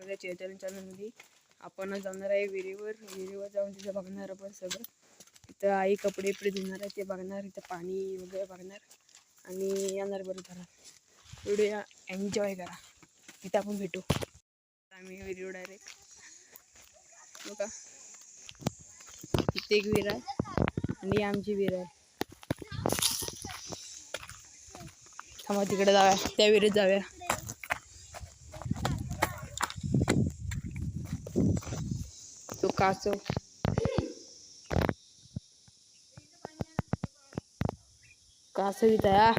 आपल्या चैतन्य चॅनलमध्ये. आपण जाणार आहे विहिरीवर जाऊन तिथं बघणार आपण सगळं. तिथं आई कपडे धुणार आहे ते बघणार, इथं पाणी वगैरे बघणार आणि येणार बरं घरात. व्हिडिओ एन्जॉय करा. तिथं आपण भेटू. आम्ही व्हिडिओ डायरेक्ट बघा. इथे एक विहीर आहे आणि आमची विहीर आहे. थांबा तिकडे जाऊया, त्या विहिरीत जाऊया. तो कासव इथं आहे.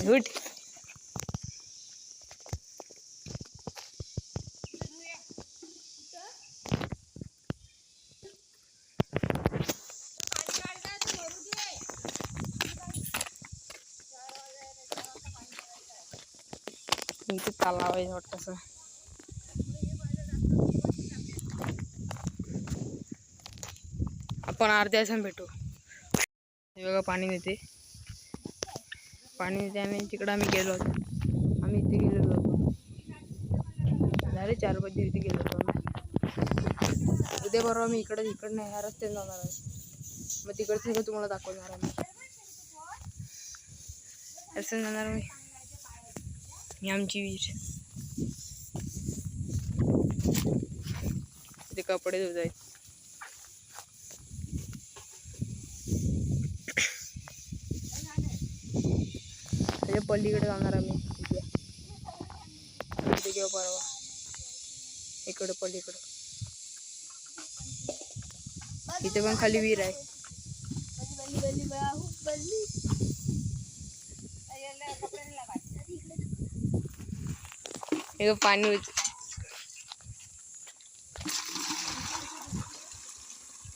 गुड. इथे तलाव आहे छोटासा. आपण अर्ध्या तासाने भेटू. हे बघा पाणी देते आणि तिकडं आम्ही गेलो होतो. आम्ही इथे गेलेलो होतो. झाले 4-5 दिवस इथे गेलो होतो आम्ही. उद्या बरोबर मी इकडं नाही ह्या रस्त्याने जाणार आहे. मग तिकडचं सगळं तुम्हाला दाखवणार आहे. असं जाणार मी. ही आमची विहीर. ते कपडे धुत आहेत. त्याच्या पलीकडे जाणार आम्ही उद्या किंवा परवा. इकडं पलीकडं इथे पण खाली विहीर आहे. हे पाणी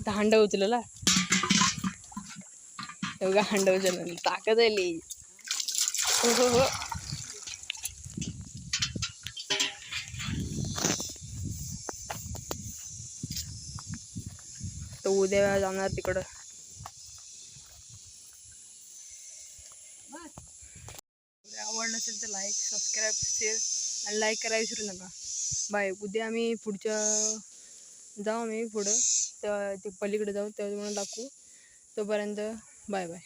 हांड उचलला. एवढा हांड उचलला ताकद आली. हो हो हो. तो उद्या जाणार तिकडं. आवडलं असेल तर लाईक, सबस्क्राईब, शेअर आणि लाईक करायला विसरू नका. बाय. उद्या आम्ही जाऊ आम्ही पुढं ते पलीकडे जाऊ तेव्हा तुम्हाला दाखवू. तोपर्यंत बाय बाय.